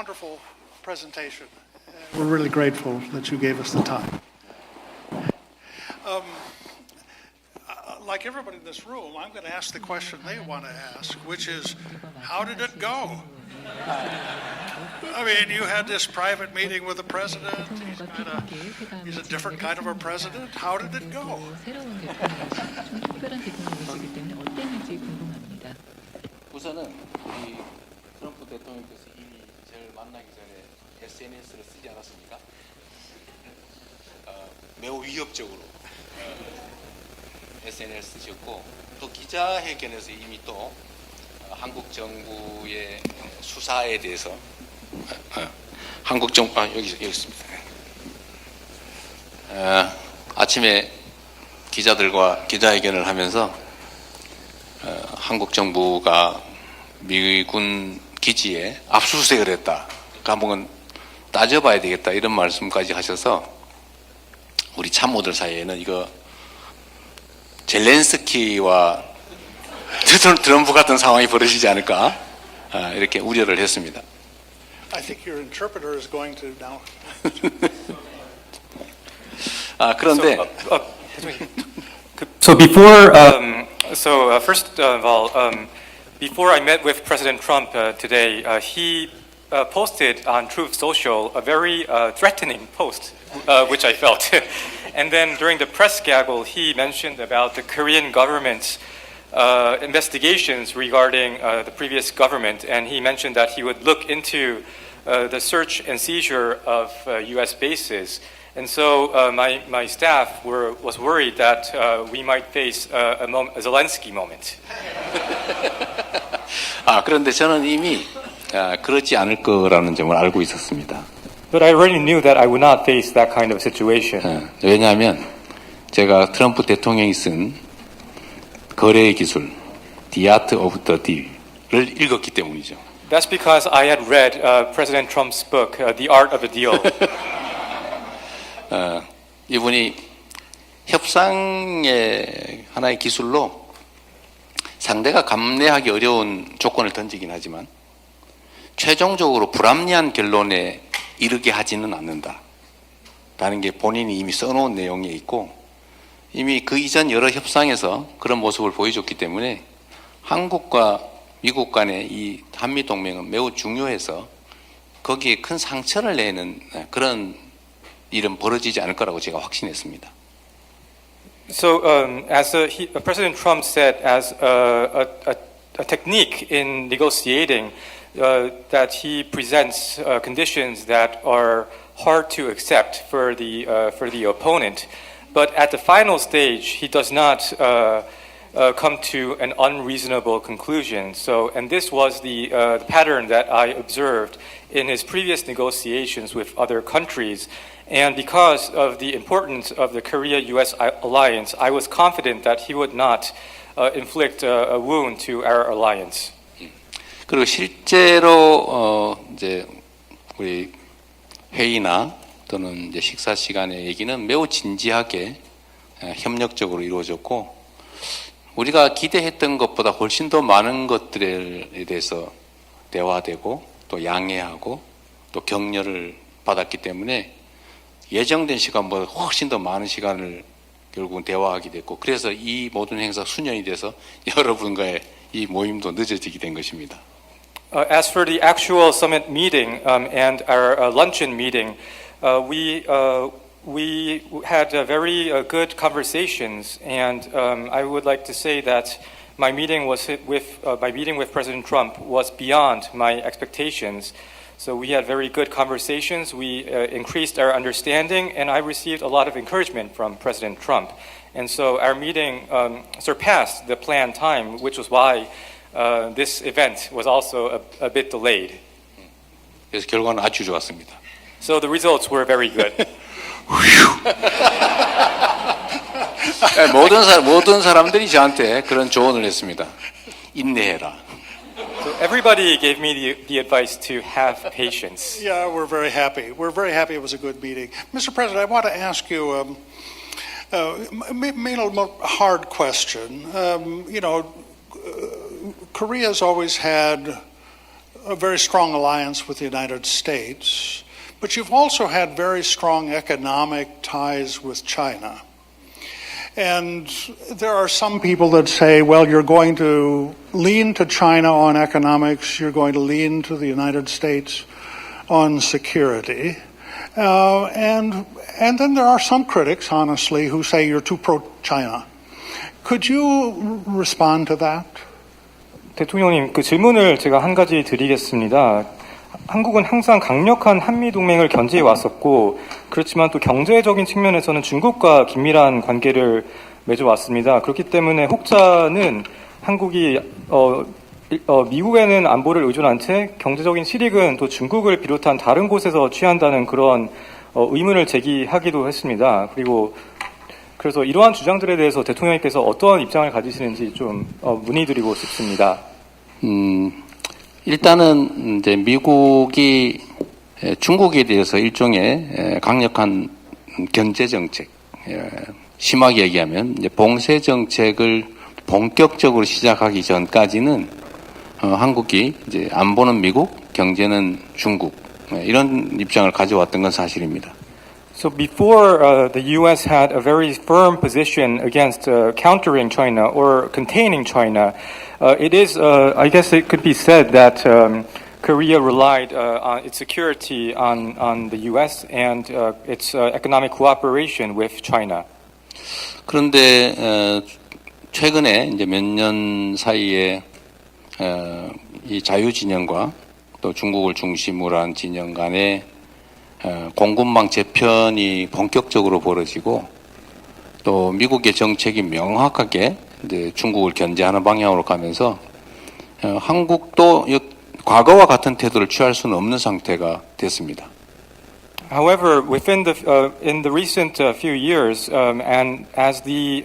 wonderful presentation. We're really grateful that you gave us the time. Like everybody in this room, I'm going to ask the question they want to ask, which is, how did it go? I mean, you had this private meeting with the president. He's a different kind of a president. How did it go? 우선은 이 트럼프 대통령께서 이미 저를 만나기 전에 SNS를 쓰지 않았습니까? 매우 위협적으로 SNS 쓰셨고 또 기자회견에서 이미 또 한국 정부의 수사에 대해서 한국 정부 여기 있습니다. 아침에 기자들과 기자회견을 하면서 한국 정부가 미군 기지에 압수수색을 했다. 그러니까 한번 따져봐야 되겠다 이런 말씀까지 하셔서 우리 참모들 사이에는 이거 젤렌스키와 트럼프 같은 상황이 벌어지지 않을까 이렇게 우려를 했습니다. I think your interpreter is going to now. 그런데 So before, first of all, before I met with President Trump today, he posted on Truth Social a very threatening post, which I felt. And then during the press gaggle, he mentioned about the Korean government's investigations regarding the previous government, and he mentioned that he would look into the search and seizure of U.S. bases. And so my staff was worried that we might face a Zelensky moment. 그런데 저는 이미 그렇지 않을 거라는 점을 알고 있었습니다. But I already knew that I would not face that kind of situation. 왜냐하면 제가 트럼프 대통령이 쓴 거래의 기술, The Art of the Deal을 읽었기 때문이죠. That's because I had read President Trump's book, The Art of the Deal. 이분이 협상의 하나의 기술로 상대가 감내하기 어려운 조건을 던지긴 하지만 최종적으로 불합리한 결론에 이르게 하지는 않는다라는 게 본인이 이미 써놓은 내용에 있고 이미 그 이전 여러 협상에서 그런 모습을 보여줬기 때문에 한국과 미국 간의 이 한미동맹은 매우 중요해서 거기에 큰 상처를 내는 그런 일은 벌어지지 않을 거라고 제가 확신했습니다. So, as President Trump said, as a technique in negotiating, that he presents conditions that are hard to accept for the opponent, but at the final stage, he does not come to an unreasonable conclusion. So, and this was the pattern that I observed in his previous negotiations with other countries. And because of the importance of the Korea-U.S. alliance, I was confident that he would not inflict a wound to our alliance. 그리고 실제로 이제 우리 회의나 또는 이제 식사 시간의 얘기는 매우 진지하게 협력적으로 이루어졌고 우리가 기대했던 것보다 훨씬 더 많은 것들에 대해서 대화되고 또 양해하고 또 격려를 받았기 때문에 예정된 시간보다 훨씬 더 많은 시간을 결국은 대화하게 됐고 그래서 이 모든 행사 수년이 돼서 여러분과의 이 모임도 늦어지게 된 것입니다. As for the actual summit meeting and our luncheon meeting, we had very good conversations, and I would like to say that my meeting with President Trump was beyond my expectations. So we had very good conversations. We increased our understanding, and I received a lot of encouragement from President Trump. And so our meeting surpassed the planned time, which was why this event was also a bit delayed. 그래서 결과는 아주 좋았습니다. So the results were very good. 모든 사람들이 저한테 그런 조언을 했습니다. 인내해라. So everybody gave me the advice to have patience. Yeah, we're very happy. We're very happy it was a good meeting. Mr. President, I want to ask you maybe a more hard question. Korea's always had a very strong alliance with the United States, but you've also had very strong economic ties with China. And there are some people that say, well, you're going to lean to China on economics, you're going to lean to the United States on security. And then there are some critics, honestly, who say you're too pro-China. Could you respond to that? 대통령님, 그 질문을 제가 한 가지 드리겠습니다. 한국은 항상 강력한 한미 동맹을 견제해 왔었고, 그렇지만 또 경제적인 측면에서는 중국과 긴밀한 관계를 맺어왔습니다. 그렇기 때문에 혹자는 한국이 미국에는 안보를 의존한 채 경제적인 실익은 또 중국을 비롯한 다른 곳에서 취한다는 그런 의문을 제기하기도 했습니다. 그래서 이러한 주장들에 대해서 대통령님께서 어떠한 입장을 가지시는지 좀 문의드리고 싶습니다. 일단은 이제 미국이 중국에 대해서 일종의 강력한 견제 정책, 심하게 얘기하면 이제 봉쇄 정책을 본격적으로 시작하기 전까지는 한국이 이제 안보는 미국, 경제는 중국 이런 입장을 가져왔던 건 사실입니다. So before the U.S. had a very firm position against countering China or containing China, it is, I guess it could be said that Korea relied on its security on the U.S. and its economic cooperation with China. 그런데 최근에 이제 몇 년 사이에 이 자유 진영과 또 중국을 중심으로 한 진영 간의 공급망 재편이 본격적으로 벌어지고 또 미국의 정책이 명확하게 이제 중국을 견제하는 방향으로 가면서 한국도 과거와 같은 태도를 취할 수는 없는 상태가 됐습니다. However, in the recent few years, and as the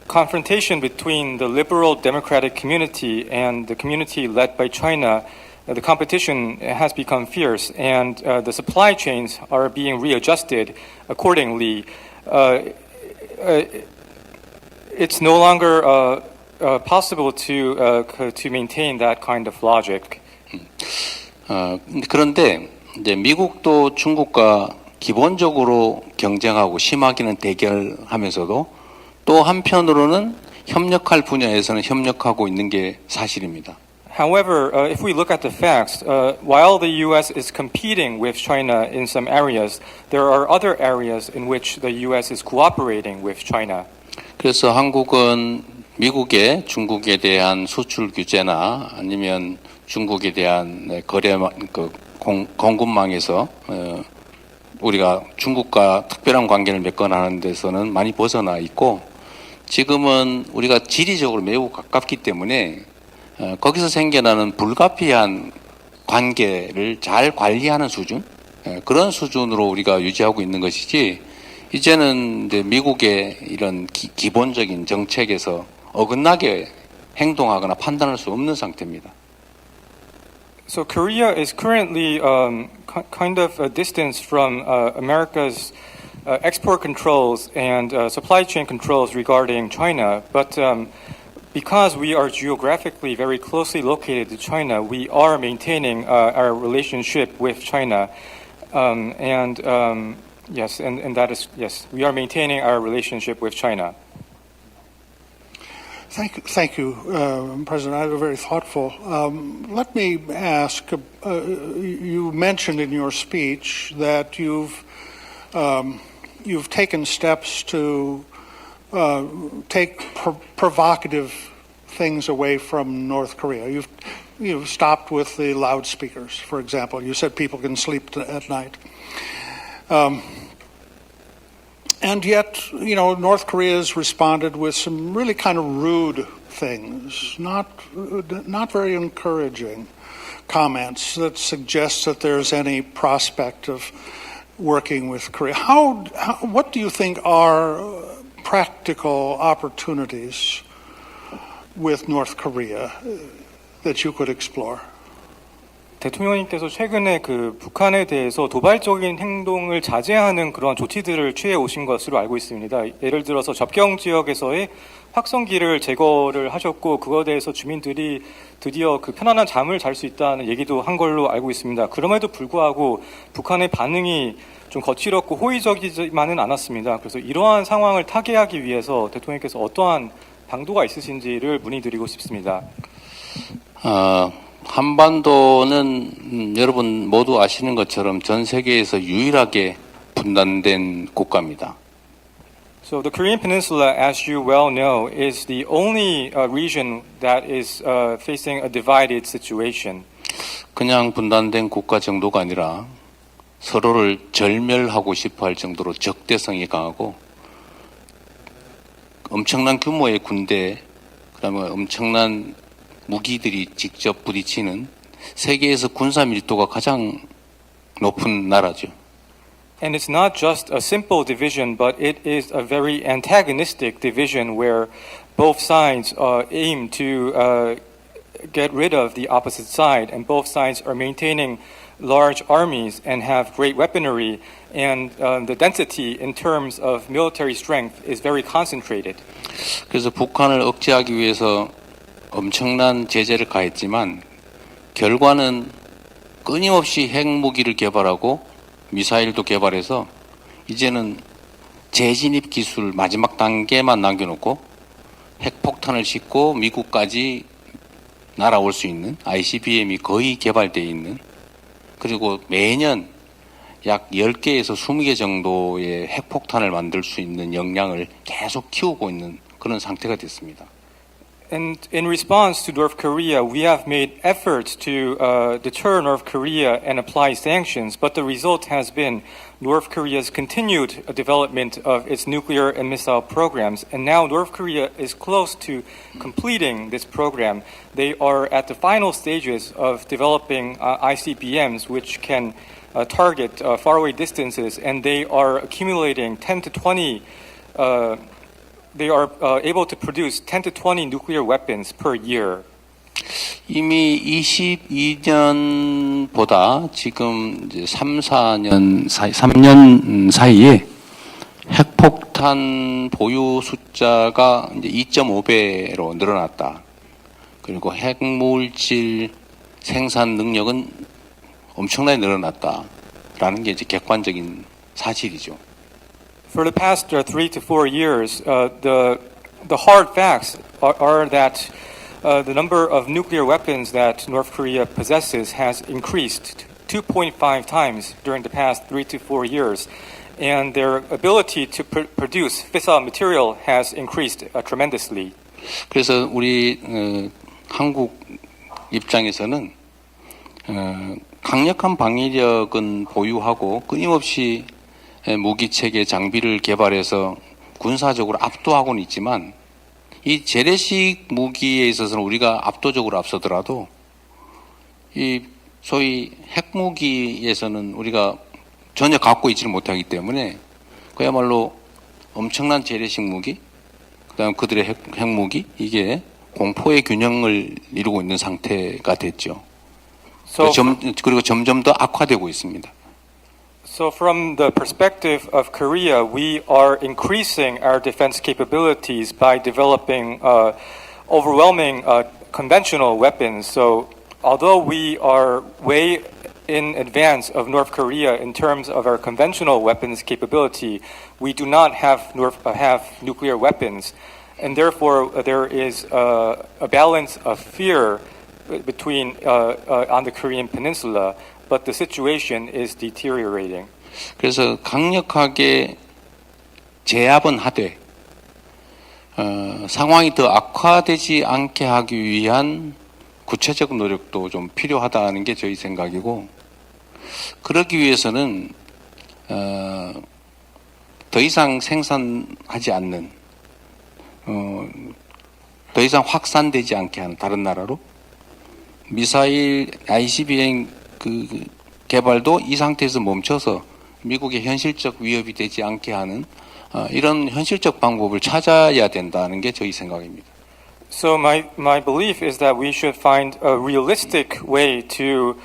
confrontation between the liberal democratic community and the community led by China, the competition has become fierce, and the supply chains are being readjusted accordingly. It's no longer possible to maintain that kind of logic. 그런데 이제 미국도 중국과 기본적으로 경쟁하고 심하게는 대결하면서도 또 한편으로는 협력할 분야에서는 협력하고 있는 게 사실입니다. However, if we look at the facts, while the U.S. is competing with China in some areas, there are other areas in which the U.S. is cooperating with China. 그래서 한국은 미국의 중국에 대한 수출 규제나 아니면 중국에 대한 거래 공급망에서 우리가 중국과 특별한 관계를 맺거나 데서는 많이 벗어나 있고 지금은 우리가 지리적으로 매우 가깝기 때문에 거기서 생겨나는 불가피한 관계를 잘 관리하는 수준 그런 수준으로 우리가 유지하고 있는 것이지 이제는 이제 미국의 이런 기본적인 정책에서 어긋나게 행동하거나 판단할 수 없는 상태입니다. So Korea is currently kind of a distance from America's export controls and supply chain controls regarding China, but because we are geographically very closely located to China, we are maintaining our relationship with China, yes, and that is yes, we are maintaining our relationship with China. Thank you, President. That was very thoughtful. Let me ask. You mentioned in your speech that you've taken steps to take provocative things away from North Korea. You've stopped with the loudspeakers, for example. You said people can sleep at night. And yet, North Korea has responded with some really kind of rude things, not very encouraging comments that suggest that there's any prospect of working with Korea. What do you think are practical opportunities with North Korea that you could explore? 대통령님께서 최근에 그 북한에 대해서 도발적인 행동을 자제하는 그런 조치들을 취해 오신 것으로 알고 있습니다. 예를 들어서 접경 지역에서의 확성기를 제거를 하셨고 그거에 대해서 주민들이 드디어 그 편안한 잠을 잘 수 있다는 얘기도 한 걸로 알고 있습니다. 그럼에도 불구하고 북한의 반응이 좀 거칠었고 호의적이지만은 않았습니다. 그래서 이러한 상황을 타개하기 위해서 대통령께서 어떠한 방도가 있으신지를 문의드리고 싶습니다. 한반도는 여러분 모두 아시는 것처럼 전 세계에서 유일하게 분단된 국가입니다. So the Korean Peninsula, as you well know, is the only region that is facing a divided situation. 그냥 분단된 국가 정도가 아니라 서로를 절멸하고 싶어 할 정도로 적대성이 강하고 엄청난 규모의 군대, 그다음에 엄청난 무기들이 직접 부딪히는 세계에서 군사 밀도가 가장 높은 나라죠. And it's not just a simple division, but it is a very antagonistic division where both sides aim to get rid of the opposite side, and both sides are maintaining large armies and have great weaponry, and the density in terms of military strength is very concentrated. 그래서 북한을 억제하기 위해서 엄청난 제재를 가했지만 결과는 끊임없이 핵무기를 개발하고 미사일도 개발해서 이제는 재진입 기술 마지막 단계만 남겨놓고 핵폭탄을 싣고 미국까지 날아올 수 있는 ICBM이 거의 개발되어 있는, 그리고 매년 약 10개에서 20개 정도의 핵폭탄을 만들 수 있는 역량을 계속 키우고 있는 그런 상태가 됐습니다. And in response to North Korea, we have made efforts to deter North Korea and apply sanctions, but the result has been North Korea's continued development of its nuclear and missile programs, and now North Korea is close to completing this program. They are at the final stages of developing ICBMs, which can target faraway distances, and they are accumulating 10 to 20 they are able to produce 10 to 20 nuclear weapons per year. 이미 22년보다 지금 이제 3년 사이에 핵폭탄 보유 숫자가 이제 2.5배로 늘어났다. 그리고 핵물질 생산 능력은 엄청나게 늘어났다라는 게 이제 객관적인 사실이죠. For the past 3 to 4 years, the hard facts are that the number of nuclear weapons that North Korea possesses has increased 2.5 times during the past 3 to 4 years, and their ability to produce fissile material has increased tremendously. 그래서 우리 한국 입장에서는 강력한 방위력은 보유하고 끊임없이 무기체계 장비를 개발해서 군사적으로 압도하고는 있지만 이 재래식 무기에 있어서는 우리가 압도적으로 앞서더라도 이 소위 핵무기에서는 우리가 전혀 갖고 있지를 못하기 때문에 그야말로 엄청난 재래식 무기, 그다음 그들의 핵무기, 이게 공포의 균형을 이루고 있는 상태가 됐죠. 그리고 점점 더 악화되고 있습니다. So from the perspective of Korea, we are increasing our defense capabilities by developing overwhelming conventional weapons. So although we are way in advance of North Korea in terms of our conventional weapons capability, we do not have nuclear weapons. And therefore, there is a balance of fear between on the Korean Peninsula. But the situation is deteriorating. 그래서 강력하게 제압은 하되 상황이 더 악화되지 않게 하기 위한 구체적 노력도 좀 필요하다는 게 저희 생각이고, 그러기 위해서는 더 이상 생산하지 않는, 더 이상 확산되지 않게 하는 다른 나라로 미사일 ICBM 그 개발도 이 상태에서 멈춰서 미국의 현실적 위협이 되지 않게 하는 이런 현실적 방법을 찾아야 된다는 게 저희 생각입니다. So my belief is that we should find a realistic way to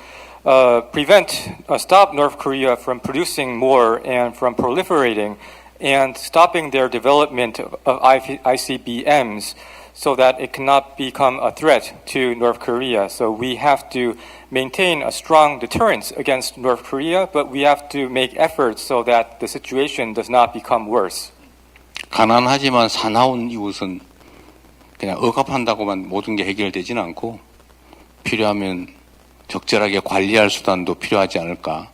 stop North Korea from producing more and from proliferating, and stopping their development of ICBMs so that it cannot become a threat to North Korea. So we have to maintain a strong deterrence against North Korea, but we have to make efforts so that the situation does not become worse. 가난하지만 사나운 이웃은 그냥 억압한다고만 모든 게 해결되지는 않고 필요하면 적절하게 관리할 수단도 필요하지 않을까.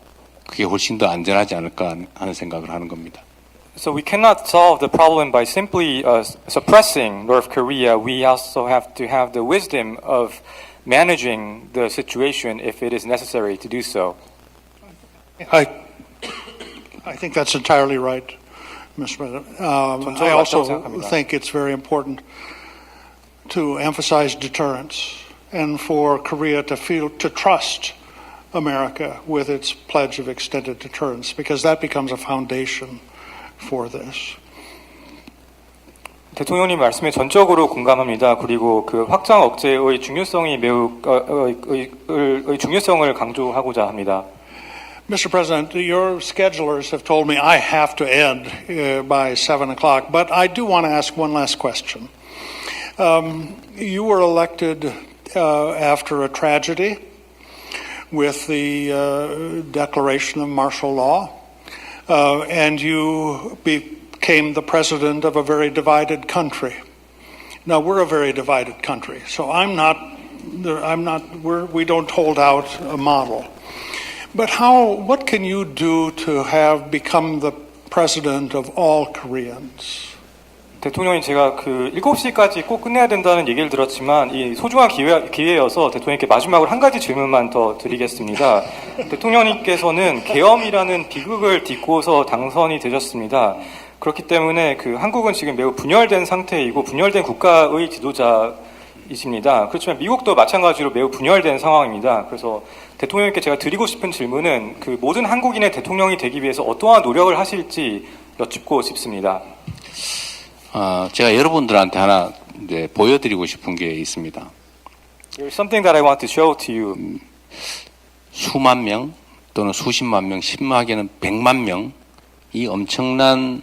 그게 훨씬 더 안전하지 않을까 하는 생각을 하는 겁니다. So we cannot solve the problem by simply suppressing North Korea. We also have to have the wisdom of managing the situation if it is necessary to do so. I think that's entirely right, Mr. President. I also think it's very important to emphasize deterrence and for Korea to trust America with its pledge of extended deterrence, because that becomes a foundation for this. 대통령님 말씀에 전적으로 공감합니다. 그리고 그 확장 억제의 중요성이 중요성을 강조하고자 합니다. Mr. President, your schedulers have told me I have to end by 7 o'clock, but I do want to ask one last question. You were elected after a tragedy with the declaration of martial law, and you became the president of a very divided country. Now, we're a very divided country, so we don't hold out a model. But what can you do to have become the president of all Koreans? 대통령님, 제가 그 7시까지 꼭 끝내야 된다는 얘기를 들었지만 이 소중한 기회여서 대통령님께 마지막으로 한 가지 질문만 더 드리겠습니다. 대통령님께서는 계엄이라는 비극을 딛고서 당선이 되셨습니다. 그렇기 때문에 그 한국은 지금 매우 분열된 상태이고 분열된 국가의 지도자이십니다. 그렇지만 미국도 마찬가지로 매우 분열된 상황입니다. 그래서 대통령님께 제가 드리고 싶은 질문은 그 모든 한국인의 대통령이 되기 위해서 어떠한 노력을 하실지 여쭙고 싶습니다. 제가 여러분들한테 하나 이제 보여드리고 싶은 게 있습니다. There's something that I want to show to you. 수만 명 또는 수십만 명, 심하게는 100만 명, 이 엄청난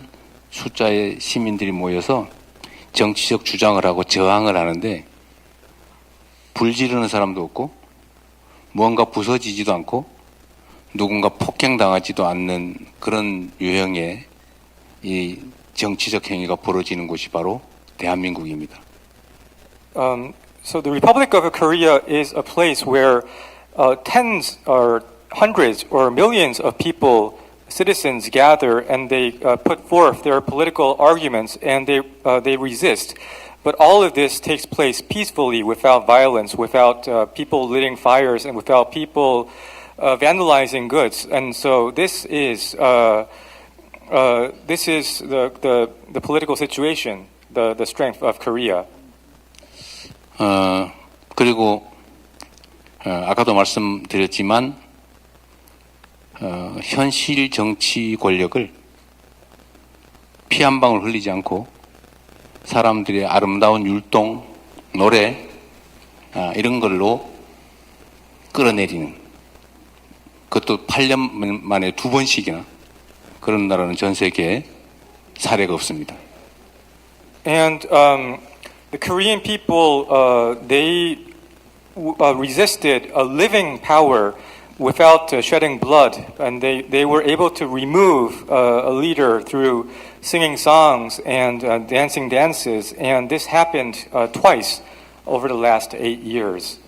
숫자의 시민들이 모여서 정치적 주장을 하고 저항을 하는데 불 지르는 사람도 없고 무언가 부서지지도 않고 누군가 폭행당하지도 않는 그런 유형의 이 정치적 행위가 벌어지는 곳이 바로 대한민국입니다. So the Republic of Korea is a place where tens or hundreds or millions of people, citizens gather and they put forth their political arguments and they resist. But all of this takes place peacefully, without violence, without people lighting fires, and without people vandalizing goods. And so this is the political situation, the strength of Korea. 그리고 아까도 말씀드렸지만 현실 정치 권력을 피 한 방울 흘리지 않고 사람들의 아름다운 율동, 노래 이런 걸로 끌어내리는, 그것도 8년 만에 2번씩이나 그런 나라는 전 세계에 사례가 없습니다. And the Korean people, they resisted a living power without shedding blood, and they were able to remove a leader through singing songs and dancing dances, and this happened twice over the last 8 years.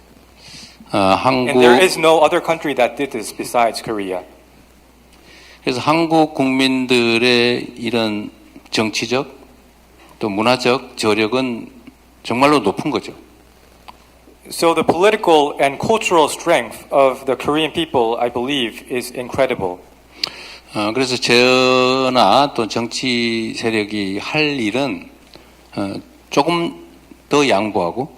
And there is no other country that did this besides Korea. 그래서 한국 국민들의 이런 정치적 또 문화적 저력은 정말로 높은 거죠. So the political and cultural strength of the Korean people, I believe, is incredible. 그래서 저나 또 정치 세력이 할 일은 조금 더 양보하고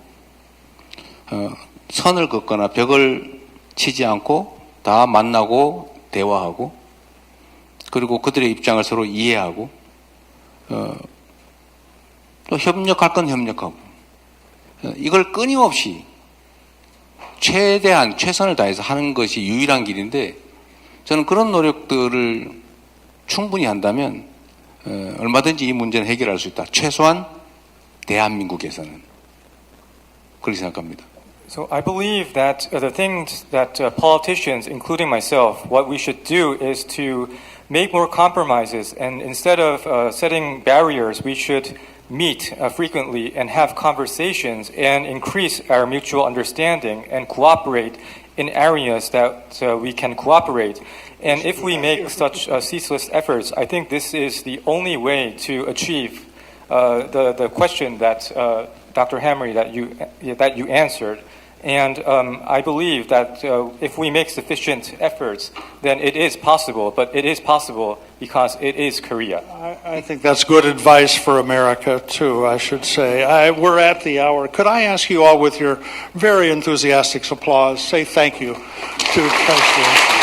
선을 긋거나 벽을 치지 않고 다 만나고 대화하고 그리고 그들의 입장을 서로 이해하고 또 협력할 건 협력하고 이걸 끊임없이 최대한 최선을 다해서 하는 것이 유일한 길인데 저는 그런 노력들을 충분히 한다면 얼마든지 이 문제는 해결할 수 있다. 최소한 대한민국에서는 그렇게 생각합니다. So I believe that the things that politicians, including myself, what we should do is to make more compromises, and instead of setting barriers, we should meet frequently and have conversations and increase our mutual understanding and cooperate in areas that we can cooperate. And if we make such ceaseless efforts, I think this is the only way to achieve the question that Dr. Hamry that you answered. And I believe that if we make sufficient efforts, then it is possible. But it is possible because it is Korea. I think that's good advice for America, too, I should say. We're at the hour. Could I ask you all, with your very enthusiastic applause, say thank you to President.